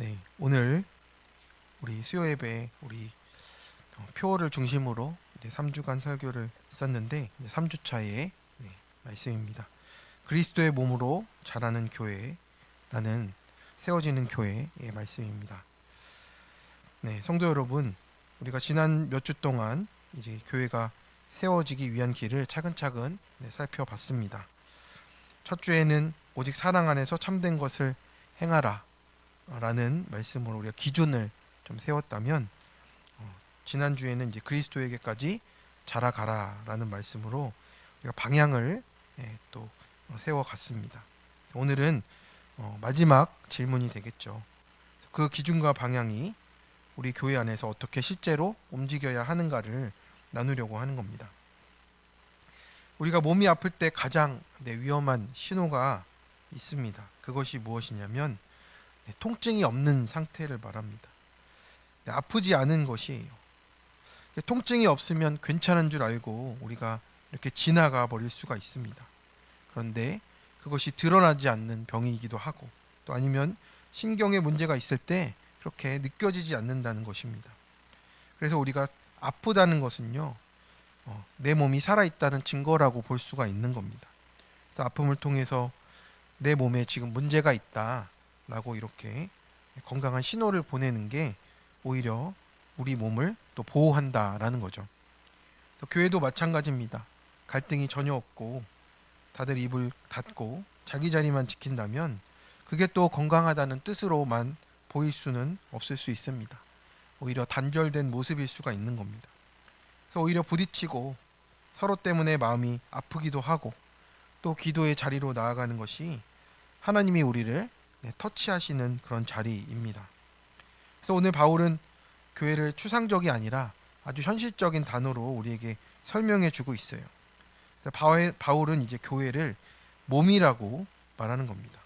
네, 오늘 우리 수요 예배 우리 표어를 중심으로 이제 3주간 설교를 썼는데 이제 3주 차의 말씀입니다. 그리스도의 몸으로 자라는 교회라는 세워지는 교회의 말씀입니다. 네, 성도 여러분, 우리가 지난 몇 주 동안 이제 교회가 세워지기 위한 길을 차근차근 살펴봤습니다. 첫 주에는 오직 사랑 안에서 참된 것을 행하라 라는 말씀으로 우리가 기준을 좀 세웠다면, 지난주에는 이제 그리스도에게까지 자라가라 라는 말씀으로 우리가 방향을 또 세워갔습니다. 오늘은 마지막 질문이 되겠죠. 그 기준과 방향이 우리 교회 안에서 어떻게 실제로 움직여야 하는가를 나누려고 하는 겁니다. 우리가 몸이 아플 때 가장 위험한 신호가 있습니다. 그것이 무엇이냐면 통증이 없는 상태를 말합니다. 아프지 않은 것이에요. 통증이 없으면 괜찮은 줄 알고 우리가 이렇게 지나가 버릴 수가 있습니다. 그런데 그것이 드러나지 않는 병이기도 하고, 또 아니면 신경에 문제가 있을 때 그렇게 느껴지지 않는다는 것입니다. 그래서 우리가 아프다는 것은요, 내 몸이 살아있다는 증거라고 볼 수가 있는 겁니다. 그래서 아픔을 통해서 내 몸에 지금 문제가 있다라고 이렇게 건강한 신호를 보내는 게 오히려 우리 몸을 또 보호한다라는 거죠. 교회도 마찬가지입니다. 갈등이 전혀 없고 다들 입을 닫고 자기 자리만 지킨다면 그게 또 건강하다는 뜻으로만 보일 수는 없을 수 있습니다. 오히려 단절된 모습일 수가 있는 겁니다. 그래서 오히려 부딪히고 서로 때문에 마음이 아프기도 하고 또 기도의 자리로 나아가는 것이 하나님이 우리를 터치하시는 그런 자리입니다. 그래서 오늘 바울은 교회를 추상적이 아니라 아주 현실적인 단어로 우리에게 설명해 주고 있어요. 그래서 바울은 이제 교회를 몸이라고 말하는 겁니다.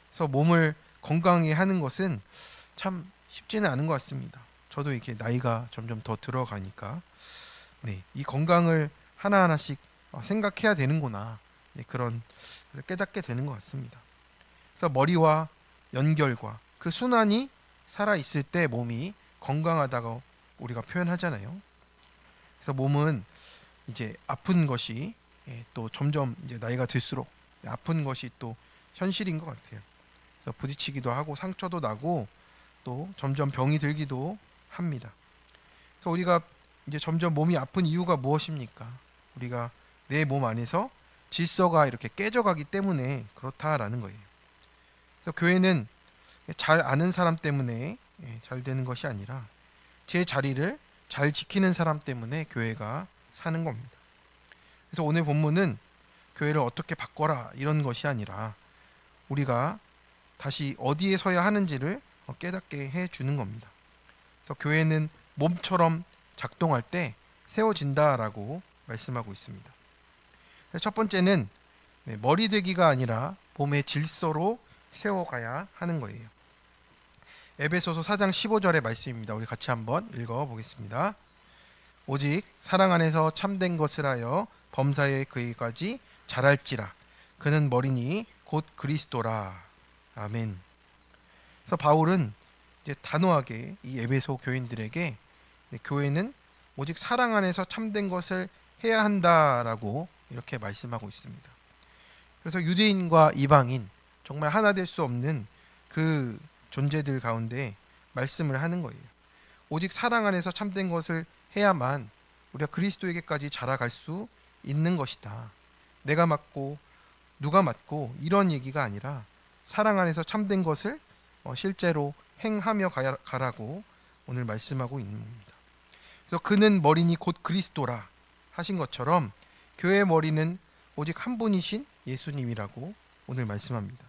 그래서 몸을 건강하게 하는 것은 참 쉽지는 않은 것 같습니다. 저도 이렇게 나이가 점점 더 들어가니까 이 건강을 하나하나씩 생각해야 되는구나, 그런 그래서 깨닫게 되는 것 같습니다. 그래서 머리와 연결과 그 순환이 살아 있을 때 몸이 건강하다고 우리가 표현하잖아요. 그래서 몸은 이제 아픈 것이 또 점점 이제 나이가 들수록 아픈 것이 또 현실인 것 같아요. 그래서 부딪히기도 하고 상처도 나고 또 점점 병이 들기도 합니다. 그래서 우리가 이제 점점 몸이 아픈 이유가 무엇입니까? 우리가 내 몸 안에서 질서가 이렇게 깨져가기 때문에 그렇다라는 거예요. 그래서 교회는 잘 아는 사람 때문에 잘 되는 것이 아니라 제 자리를 잘 지키는 사람 때문에 교회가 사는 겁니다. 그래서 오늘 본문은 교회를 어떻게 바꿔라 이런 것이 아니라 우리가 다시 어디에 서야 하는지를 깨닫게 해주는 겁니다. 그래서 교회는 몸처럼 작동할 때 세워진다라고 말씀하고 있습니다. 첫 번째는 머리 되기가 아니라 몸의 질서로 세워가야 하는 거예요. 에베소서 4장 15절의 말씀입니다. 우리 같이 한번 읽어보겠습니다. 오직 사랑 안에서 참된 것을 하여 범사에 그에까지 자랄지라. 그는 머리니 곧 그리스도라. 아멘. 그래서 바울은 이제 단호하게 이 에베소 교인들에게 교회는 오직 사랑 안에서 참된 것을 해야 한다라고 이렇게 말씀하고 있습니다. 그래서 유대인과 이방인 정말 하나 될 수 없는 그 존재들 가운데 말씀을 하는 거예요. 오직 사랑 안에서 참된 것을 해야만 우리가 그리스도에게까지 자라갈 수 있는 것이다. 내가 맞고 누가 맞고 이런 얘기가 아니라 사랑 안에서 참된 것을 실제로 행하며 가라고 오늘 말씀하고 있는 겁니다. 그래서 그는 머리니 곧 그리스도라 하신 것처럼 교회의 머리는 오직 한 분이신 예수님이라고 오늘 말씀합니다.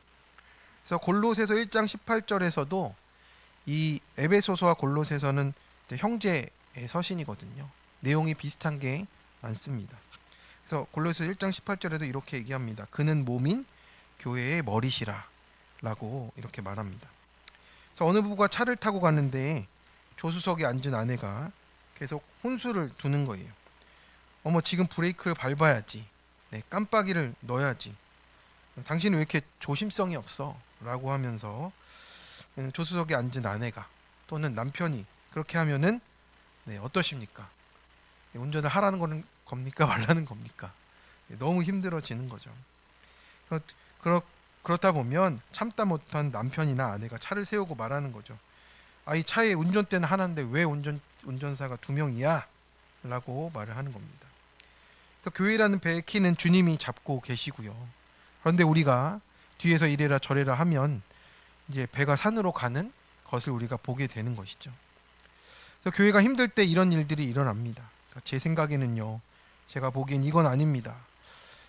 그래서 골로새서 1장 18절에서도 이 에베소서와 골로새서는 형제의 서신이거든요. 내용이 비슷한 게 많습니다. 그래서 골로새서 1장 18절에도 이렇게 얘기합니다. 그는 몸인 교회의 머리시라 라고 이렇게 말합니다. 그래서 어느 부부가 차를 타고 갔는데 조수석에 앉은 아내가 계속 혼수를 두는 거예요. 어머, 지금 브레이크를 밟아야지. 깜빡이를 넣어야지. 당신은 왜 이렇게 조심성이 없어? 라고 하면서 조수석에 앉은 아내가 또는 남편이 그렇게 하면은 어떠십니까? 운전을 하라는 거는 겁니까? 말라는 겁니까? 너무 힘들어지는 거죠. 그렇, 그렇, 그렇다 보면 참다 못한 남편이나 아내가 차를 세우고 말하는 거죠. 아, 이 차에 운전대는 하나인데 왜 운전사가 두 명이야? 라고 말을 하는 겁니다. 그래서 교회라는 배의 키는 주님이 잡고 계시고요. 그런데 우리가 뒤에서 이래라 저래라 하면 이제 배가 산으로 가는 것을 우리가 보게 되는 것이죠. 그래서 교회가 힘들 때 이런 일들이 일어납니다. 그러니까 제 생각에는요, 제가 보기엔 이건 아닙니다.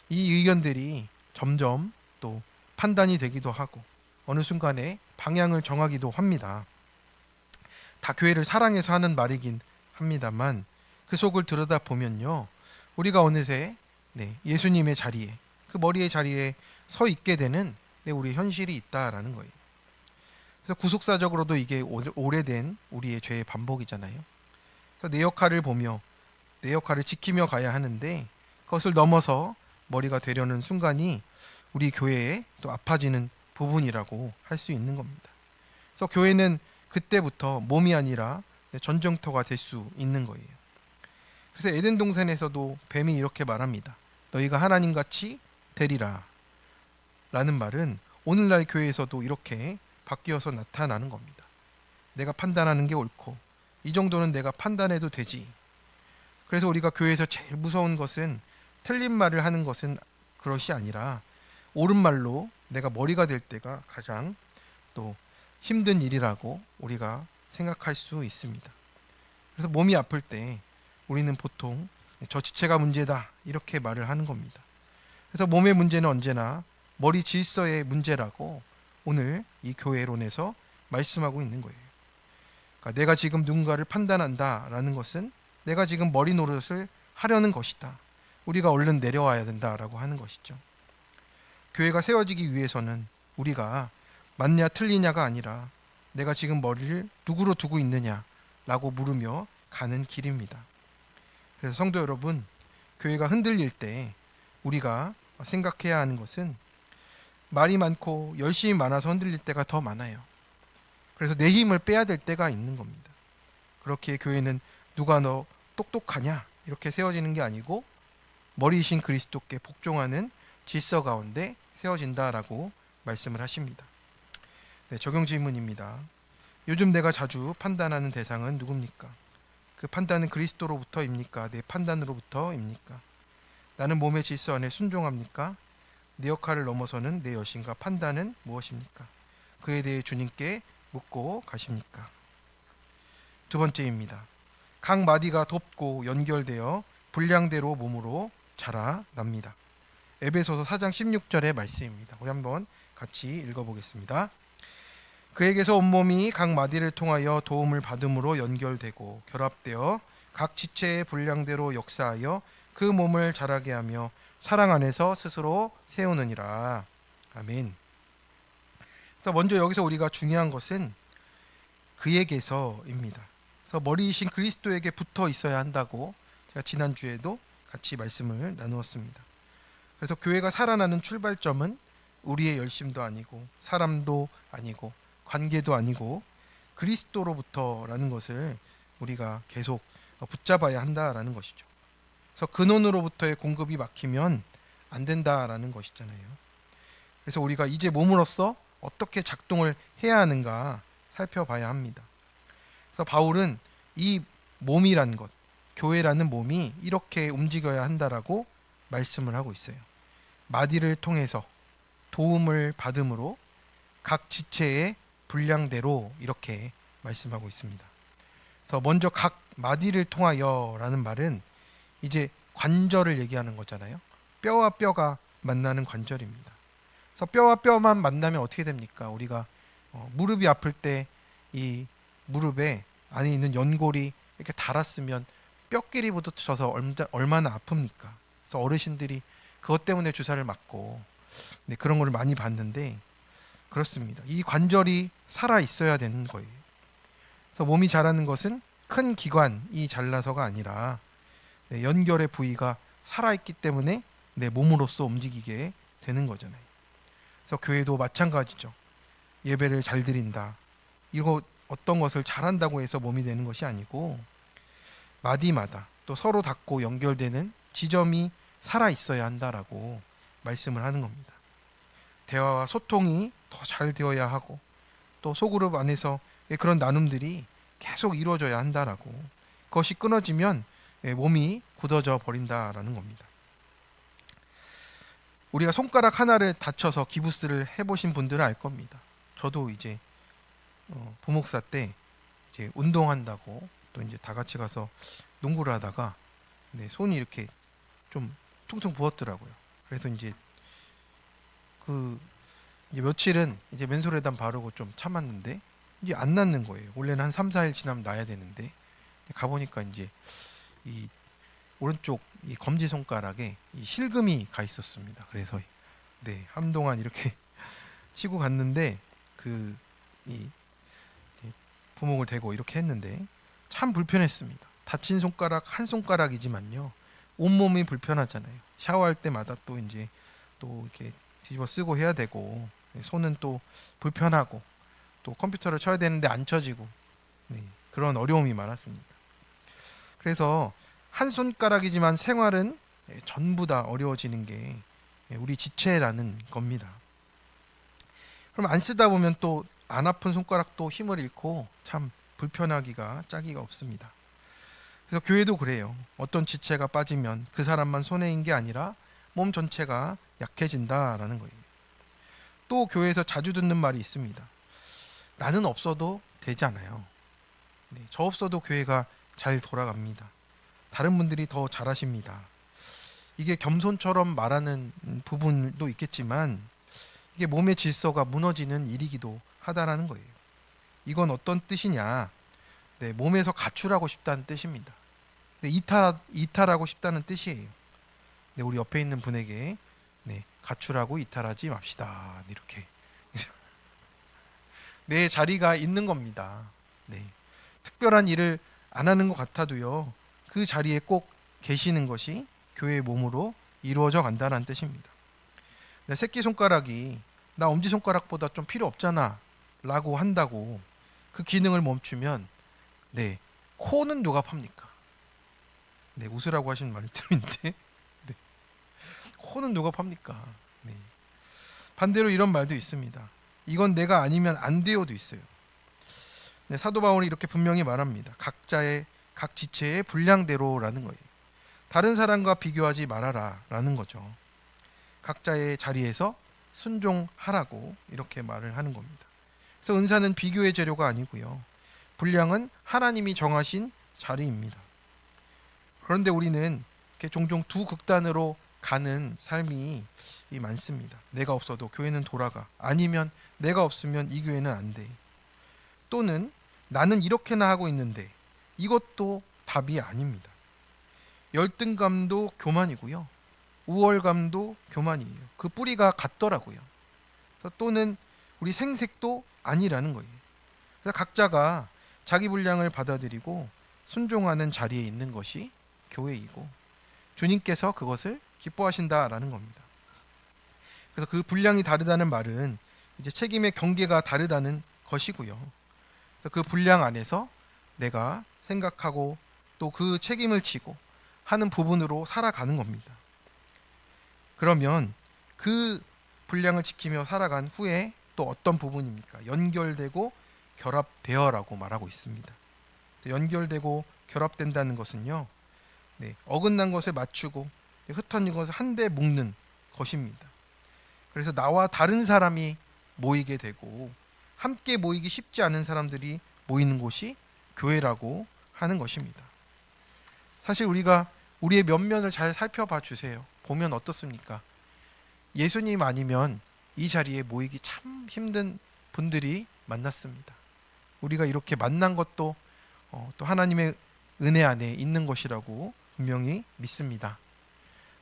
이 의견들이 점점 또 판단이 되기도 하고 어느 순간에 방향을 정하기도 합니다. 다 교회를 사랑해서 하는 말이긴 합니다만 그 속을 들여다 보면요, 우리가 어느새 예수님의 자리에, 그 머리의 자리에 서 있게 되는 우리 현실이 있다라는 거예요. 그래서 구속사적으로도 이게 오래된 우리의 죄의 반복이잖아요. 그래서 내 역할을 보며 내 역할을 지키며 가야 하는데 그것을 넘어서 머리가 되려는 순간이 우리 교회에 또 아파지는 부분이라고 할 수 있는 겁니다. 그래서 교회는 그때부터 몸이 아니라 전쟁터가 될 수 있는 거예요. 그래서 에덴 동산에서도 뱀이 이렇게 말합니다. 너희가 하나님같이 되리라 라는 말은 오늘날 교회에서도 이렇게 바뀌어서 나타나는 겁니다. 내가 판단하는 게 옳고 이 정도는 내가 판단해도 되지. 그래서 우리가 교회에서 제일 무서운 것은 틀린 말을 하는 것은 그것이 아니라 옳은 말로 내가 머리가 될 때가 가장 또 힘든 일이라고 우리가 생각할 수 있습니다. 그래서 몸이 아플 때 우리는 보통 저 지체가 문제다 이렇게 말을 하는 겁니다. 그래서 몸의 문제는 언제나 머리 질서의 문제라고 오늘 이 교회론에서 말씀하고 있는 거예요. 그러니까 내가 지금 누군가를 판단한다라는 것은 내가 지금 머리 노릇을 하려는 것이다. 우리가 얼른 내려와야 된다라고 하는 것이죠. 교회가 세워지기 위해서는 우리가 맞냐 틀리냐가 아니라 내가 지금 머리를 누구로 두고 있느냐라고 물으며 가는 길입니다. 그래서 성도 여러분, 교회가 흔들릴 때 우리가 생각해야 하는 것은 말이 많고 열심히 많아서 흔들릴 때가 더 많아요. 그래서 내 힘을 빼야 될 때가 있는 겁니다. 그렇게 교회는 누가 너 똑똑하냐 이렇게 세워지는 게 아니고 머리이신 그리스도께 복종하는 질서 가운데 세워진다라고 말씀을 하십니다. 적용 질문입니다. 요즘 내가 자주 판단하는 대상은 누굽니까? 그 판단은 그리스도로부터입니까? 내 판단으로부터입니까? 나는 몸의 질서 안에 순종합니까? 내 역할을 넘어서는 내 여신과 판단은 무엇입니까? 그에 대해 주님께 묻고 가십니까? 두 번째입니다. 각 마디가 돋고 연결되어 분량대로 몸으로 자라납니다. 에베소서 4장 16절의 말씀입니다. 우리 한번 같이 읽어보겠습니다. 그에게서 온몸이 각 마디를 통하여 도움을 받음으로 연결되고 결합되어 각 지체의 분량대로 역사하여 그 몸을 자라게 하며 사랑 안에서 스스로 세우느니라. 아멘. 그래서 먼저 여기서 우리가 중요한 것은 그에게서입니다. 그래서 머리이신 그리스도에게 붙어 있어야 한다고 제가 지난주에도 같이 말씀을 나누었습니다. 그래서 교회가 살아나는 출발점은 우리의 열심도 아니고 사람도 아니고 관계도 아니고 그리스도로부터라는 것을 우리가 계속 붙잡아야 한다라는 것이죠. 그래서 근원으로부터의 공급이 막히면 안 된다라는 것이잖아요. 그래서 우리가 이제 몸으로서 어떻게 작동을 해야 하는가 살펴봐야 합니다. 그래서 바울은 이 몸이라는 것, 교회라는 몸이 이렇게 움직여야 한다라고 말씀을 하고 있어요. 마디를 통해서 도움을 받음으로 각 지체의 분량대로 이렇게 말씀하고 있습니다. 그래서 먼저 각 마디를 통하여라는 말은 이제 관절을 얘기하는 거잖아요. 뼈와 뼈가 만나는 관절입니다. 그래서 뼈와 뼈만 만나면 어떻게 됩니까? 우리가 무릎이 아플 때 이 무릎에 안에 있는 연골이 이렇게 닳았으면 뼈끼리 부딪혀서 얼마나 아픕니까? 그래서 어르신들이 그것 때문에 주사를 맞고 그런 걸 많이 봤는데 그렇습니다. 이 관절이 살아 있어야 되는 거예요. 그래서 몸이 자라는 것은 큰 기관이 잘나서가 아니라 연결의 부위가 살아있기 때문에 내 몸으로서 움직이게 되는 거잖아요. 그래서 교회도 마찬가지죠. 예배를 잘 드린다. 이거 어떤 것을 잘한다고 해서 몸이 되는 것이 아니고 마디마다 또 서로 닿고 연결되는 지점이 살아 있어야 한다라고 말씀을 하는 겁니다. 대화와 소통이 더 잘 되어야 하고 또 소그룹 안에서 그런 나눔들이 계속 이루어져야 한다라고, 그것이 끊어지면 몸이 굳어져 버린다라는 겁니다. 우리가 손가락 하나를 다쳐서 기부스를 해보신 분들은 알 겁니다. 저도 이제 부목사 때 이제 운동한다고 또 이제 다 같이 가서 농구를 하다가 손이 이렇게 좀 퉁퉁 부었더라고요. 그래서 이제 이제 며칠은 이제 맨솔에단 바르고 좀 참았는데 이제 안 낫는 거예요. 원래는 한 3, 4일 지나면 나야 되는데 가보니까 이제 이 오른쪽 이 검지 손가락에 이 실금이 가 있었습니다. 그래서 한동안 이렇게 치고 갔는데 이 부목을 대고 이렇게 했는데 참 불편했습니다. 다친 손가락 한 손가락이지만요, 온몸이 불편하잖아요. 샤워할 때마다 또 이제 또 이렇게 뒤집어 쓰고 해야 되고, 손은 또 불편하고 또 컴퓨터를 쳐야 되는데 안 쳐지고, 그런 어려움이 많았습니다. 그래서 한 손가락이지만 생활은 전부 다 어려워지는 게 우리 지체라는 겁니다. 그럼 안 쓰다 보면 또 안 아픈 손가락도 힘을 잃고 참 불편하기가 짝이가 없습니다. 그래서 교회도 그래요. 어떤 지체가 빠지면 그 사람만 손해인 게 아니라 몸 전체가 약해진다라는 거예요. 또 교회에서 자주 듣는 말이 있습니다. 나는 없어도 되잖아요. 저 없어도 교회가 잘 돌아갑니다. 다른 분들이 더 잘하십니다. 이게 겸손처럼 말하는 부분도 있겠지만 이게 몸의 질서가 무너지는 일이기도 하다라는 거예요. 이건 어떤 뜻이냐? 몸에서 가출하고 싶다는 뜻입니다. 이탈하고 싶다는 뜻이에요. 우리 옆에 있는 분에게 가출하고 이탈하지 맙시다. 이렇게 내 자리가 있는 겁니다. 특별한 일을 안 하는 것 같아도요, 그 자리에 꼭 계시는 것이 교회의 몸으로 이루어져 간다는 뜻입니다. 새끼손가락이 나 엄지손가락보다 좀 필요 없잖아 라고 한다고 그 기능을 멈추면 코는 누가 팝니까? 웃으라고 하시는 말씀인데 코는 누가 팝니까? 반대로 이런 말도 있습니다. 이건 내가 아니면 안 돼요도 있어요. 사도 바울이 이렇게 분명히 말합니다. 각 지체의 분량대로라는 거예요. 다른 사람과 비교하지 말아라 라는 거죠. 각자의 자리에서 순종하라고 이렇게 말을 하는 겁니다. 그래서 은사는 비교의 재료가 아니고요, 분량은 하나님이 정하신 자리입니다. 그런데 우리는 이렇게 종종 두 극단으로 가는 삶이 많습니다. 내가 없어도 교회는 돌아가, 아니면 내가 없으면 이 교회는 안 돼, 또는 나는 이렇게나 하고 있는데, 이것도 답이 아닙니다. 열등감도 교만이고요, 우월감도 교만이에요. 그 뿌리가 같더라고요. 또는 우리 생색도 아니라는 거예요. 그래서 각자가 자기 분량을 받아들이고 순종하는 자리에 있는 것이 교회이고 주님께서 그것을 기뻐하신다라는 겁니다. 그래서 그 분량이 다르다는 말은 이제 책임의 경계가 다르다는 것이고요. 그래서 그 분량 안에서 내가 생각하고 또 그 책임을 지고 하는 부분으로 살아가는 겁니다. 그러면 그 분량을 지키며 살아간 후에 또 어떤 부분입니까? 연결되고 결합되어라고 말하고 있습니다. 연결되고 결합된다는 것은요, 어긋난 것을 맞추고 흩어진 것을 한데 묶는 것입니다. 그래서 나와 다른 사람이 모이게 되고 함께 모이기 쉽지 않은 사람들이 모이는 곳이 교회라고 하는 것입니다. 사실 우리가 우리의 면면을 잘 살펴봐 주세요. 보면 어떻습니까? 예수님 아니면 이 자리에 모이기 참 힘든 분들이 만났습니다. 우리가 이렇게 만난 것도 또 하나님의 은혜 안에 있는 것이라고 분명히 믿습니다.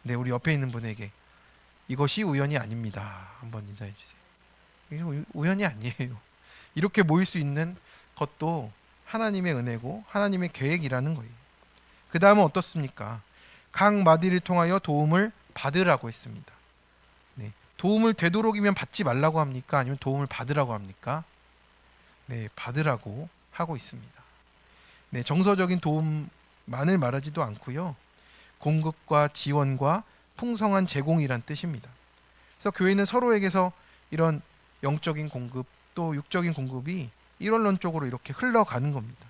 우리 옆에 있는 분에게 이것이 우연이 아닙니다. 한번 인사해 주세요. 이게 우연이 아니에요. 이렇게 모일 수 있는 것도 하나님의 은혜고 하나님의 계획이라는 거예요. 그 다음은 어떻습니까? 각 마디를 통하여 도움을 받으라고 했습니다. 도움을 되도록이면 받지 말라고 합니까? 아니면 도움을 받으라고 합니까? 받으라고 하고 있습니다. 정서적인 도움만을 말하지도 않고요. 공급과 지원과 풍성한 제공이란 뜻입니다. 그래서 교회는 서로에게서 이런 영적인 공급 또 육적인 공급이 일원론적으로 이렇게 흘러가는 겁니다.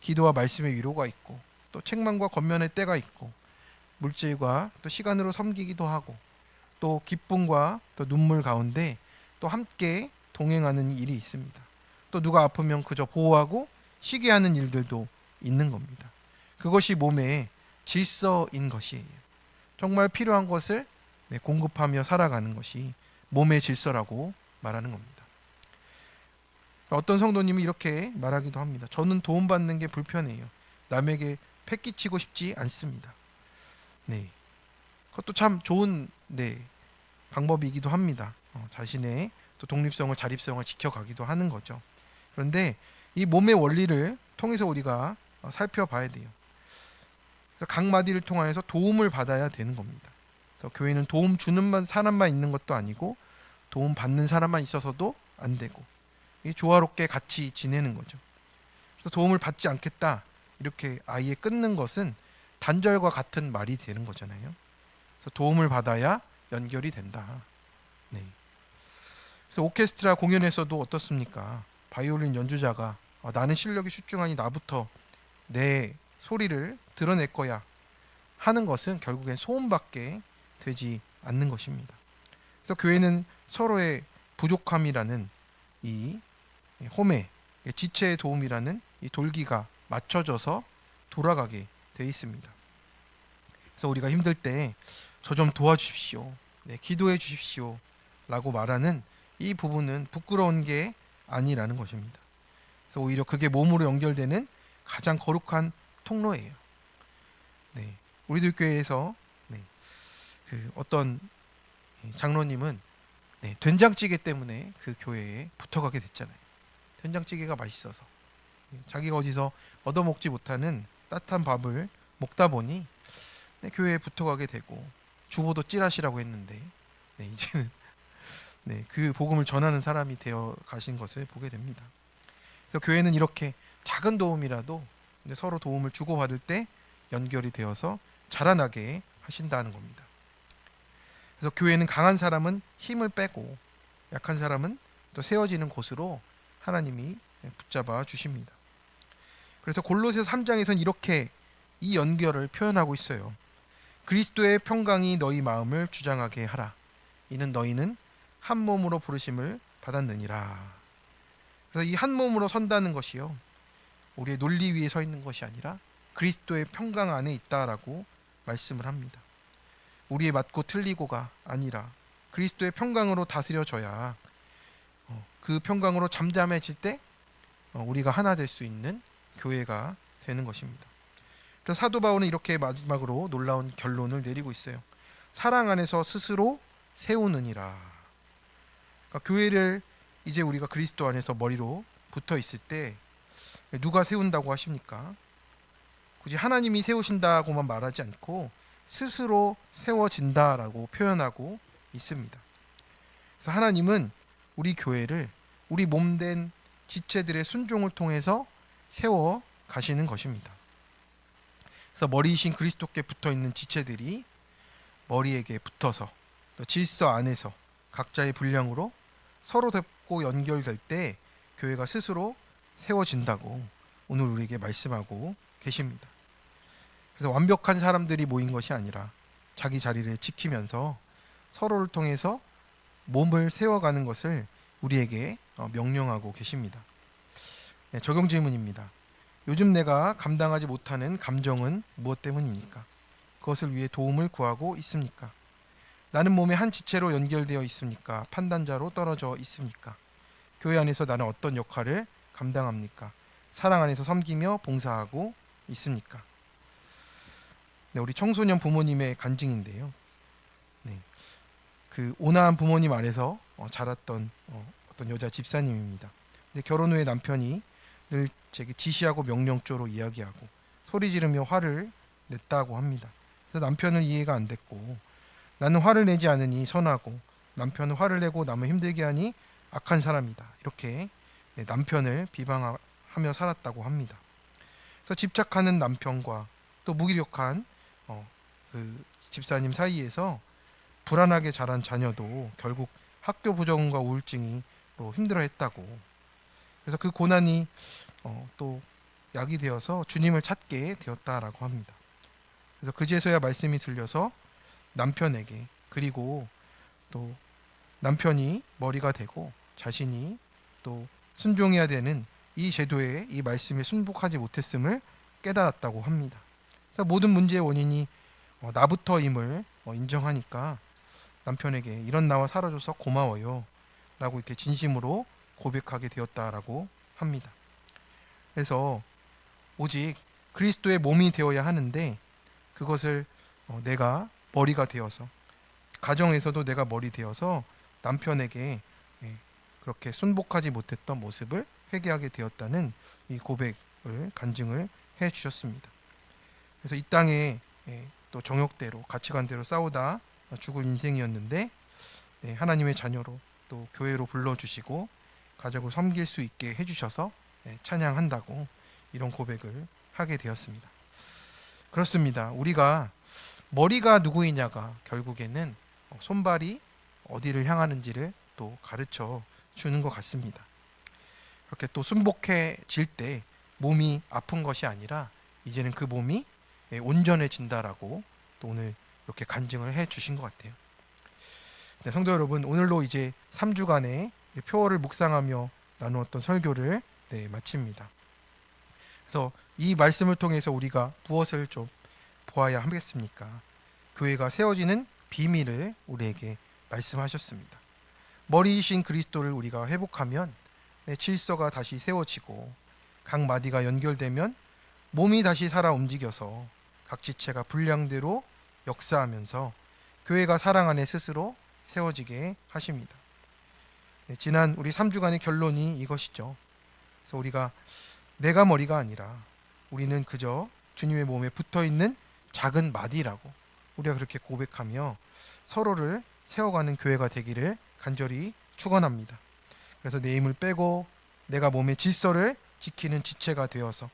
기도와 말씀의 위로가 있고 또 책망과 권면의 때가 있고 물질과 또 시간으로 섬기기도 하고 또 기쁨과 또 눈물 가운데 또 함께 동행하는 일이 있습니다. 또 누가 아프면 그저 보호하고 쉬게 하는 일들도 있는 겁니다. 그것이 몸의 질서인 것이에요. 정말 필요한 것을 공급하며 살아가는 것이 몸의 질서라고 말하는 겁니다. 어떤 성도님이 이렇게 말하기도 합니다. 저는 도움받는 게 불편해요. 남에게 패기치고 싶지 않습니다. 그것도 참 좋은 방법이기도 합니다. 자신의 또 독립성을 자립성을 지켜가기도 하는 거죠. 그런데 이 몸의 원리를 통해서 우리가 살펴봐야 돼요. 그래서 각 마디를 통하여서 도움을 받아야 되는 겁니다. 그래서 교회는 도움 주는 사람만 있는 것도 아니고 도움 받는 사람만 있어서도 안 되고 조화롭게 같이 지내는 거죠. 그래서 도움을 받지 않겠다 이렇게 아예 끊는 것은 단절과 같은 말이 되는 거잖아요. 그래서 도움을 받아야 연결이 된다. 그래서 오케스트라 공연에서도 어떻습니까? 바이올린 연주자가 나는 실력이 출중하니 나부터 내 소리를 드러낼 거야 하는 것은 결국엔 소음밖에 되지 않는 것입니다. 그래서 교회는 서로의 부족함이라는 이 홈의 지체의 도움이라는 이 돌기가 맞춰져서 돌아가게 되어 있습니다. 그래서 우리가 힘들 때 저 좀 도와주십시오, 기도해 주십시오 라고 말하는 이 부분은 부끄러운 게 아니라는 것입니다. 그래서 오히려 그게 몸으로 연결되는 가장 거룩한 통로예요. 우리들 교회에서 그 어떤 장로님은 된장찌개 때문에 그 교회에 붙어가게 됐잖아요. 된장찌개가 맛있어서 자기가 어디서 얻어먹지 못하는 따뜻한 밥을 먹다 보니 교회에 붙어가게 되고 주보도 찌라시라고 했는데 이제는 그 복음을 전하는 사람이 되어 가신 것을 보게 됩니다. 그래서 교회는 이렇게 작은 도움이라도 서로 도움을 주고받을 때 연결이 되어서 자라나게 하신다는 겁니다. 그래서 교회는 강한 사람은 힘을 빼고 약한 사람은 또 세워지는 곳으로 하나님이 붙잡아 주십니다. 그래서 골로새서 3장에서는 이렇게 이 연결을 표현하고 있어요. 그리스도의 평강이 너희 마음을 주장하게 하라. 이는 너희는 한 몸으로 부르심을 받았느니라. 그래서 이 한 몸으로 선다는 것이요, 우리의 논리 위에 서 있는 것이 아니라 그리스도의 평강 안에 있다라고 말씀을 합니다. 우리의 맞고 틀리고가 아니라 그리스도의 평강으로 다스려져야 그 평강으로 잠잠해질 때 우리가 하나 될 수 있는 교회가 되는 것입니다. 그래서 사도 바울은 이렇게 마지막으로 놀라운 결론을 내리고 있어요. 사랑 안에서 스스로 세우느니라. 그러니까 교회를 이제 우리가 그리스도 안에서 머리로 붙어 있을 때 누가 세운다고 하십니까? 굳이 하나님이 세우신다고만 말하지 않고 스스로 세워진다라고 표현하고 있습니다. 그래서 하나님은 우리 교회를 우리 몸된 지체들의 순종을 통해서 세워 가시는 것입니다. 그래서 머리이신 그리스도께 붙어 있는 지체들이 머리에게 붙어서 또 질서 안에서 각자의 분량으로 서로 덮고 연결될 때 교회가 스스로 세워진다고 오늘 우리에게 말씀하고 계십니다. 그래서 완벽한 사람들이 모인 것이 아니라 자기 자리를 지키면서 서로를 통해서 몸을 세워가는 것을 우리에게 명령하고 계십니다. 적용 질문입니다. 요즘 내가 감당하지 못하는 감정은 무엇 때문입니까? 그것을 위해 도움을 구하고 있습니까? 나는 몸의 한 지체로 연결되어 있습니까? 판단자로 떨어져 있습니까? 교회 안에서 나는 어떤 역할을 감당합니까? 사랑 안에서 섬기며 봉사하고 있습니까? 우리 청소년 부모님의 간증인데요. 그 온화한 부모님 안에서 자랐던 어떤 여자 집사님입니다. 근데 결혼 후에 남편이 늘 제게 지시하고 명령조로 이야기하고 소리 지르며 화를 냈다고 합니다. 그래서 남편은 이해가 안 됐고, 나는 화를 내지 않으니 선하고 남편은 화를 내고 남을 힘들게 하니 악한 사람이다, 이렇게 남편을 비방하며 살았다고 합니다. 그래서 집착하는 남편과 또 무기력한 그 집사님 사이에서 불안하게 자란 자녀도 결국 학교 부정과 우울증이 힘들어했다고. 그래서 그 고난이 또 약이 되어서 주님을 찾게 되었다라고 합니다. 그래서 그제서야 말씀이 들려서 남편에게, 그리고 또 남편이 머리가 되고 자신이 또 순종해야 되는 이 제도에, 이 말씀에 순복하지 못했음을 깨달았다고 합니다. 그래서 모든 문제의 원인이 나부터임을 인정하니까 남편에게 이런 나와 살아줘서 고마워요 라고 이렇게 진심으로 고백하게 되었다라고 합니다. 그래서 오직 그리스도의 몸이 되어야 하는데, 그것을 내가 머리가 되어서, 가정에서도 내가 머리 되어서 남편에게 그렇게 순복하지 못했던 모습을 회개하게 되었다는 이 고백을 간증을 해 주셨습니다. 그래서 이 땅에 또 정욕대로, 가치관대로 싸우다 죽을 인생이었는데 하나님의 자녀로 또 교회로 불러주시고 가족을 섬길 수 있게 해주셔서 찬양한다고 이런 고백을 하게 되었습니다. 그렇습니다. 우리가 머리가 누구이냐가 결국에는 손발이 어디를 향하는지를 또 가르쳐 주는 것 같습니다. 그렇게 또 순복해질 때 몸이 아픈 것이 아니라 이제는 그 몸이 온전해진다라고 또 오늘 이렇게 간증을 해 주신 것 같아요. 네, 성도 여러분, 오늘로 이제 3주간의 표어를 묵상하며 나누었던 설교를 마칩니다. 그래서 이 말씀을 통해서 우리가 무엇을 좀 보아야 하겠습니까? 교회가 세워지는 비밀을 우리에게 말씀하셨습니다. 머리이신 그리스도를 우리가 회복하면 질서가 다시 세워지고 각 마디가 연결되면 몸이 다시 살아 움직여서 각 지체가 분량대로 역사하면서 교회가 사랑 안에 스스로 세워지게 하십니다. 지난 우리 3주간의 결론이 이것이죠. 그래서 우리가 내가 머리가 아니라 우리는 그저 주님의 몸에 붙어있는 작은 마디라고 우리가 그렇게 고백하며 서로를 세워가는 교회가 되기를 간절히 축원합니다. 그래서 내 힘을 빼고 내가 몸의 질서를 지키는 지체가 되어서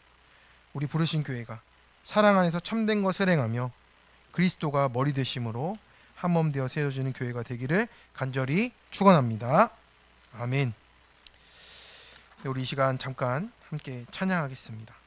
우리 부르신 교회가 사랑 안에서 참된 것을 행하며 그리스도가 머리 되심으로 한 몸 되어 세워지는 교회가 되기를 간절히 축원합니다. 아멘. 우리 이 시간 잠깐 함께 찬양하겠습니다.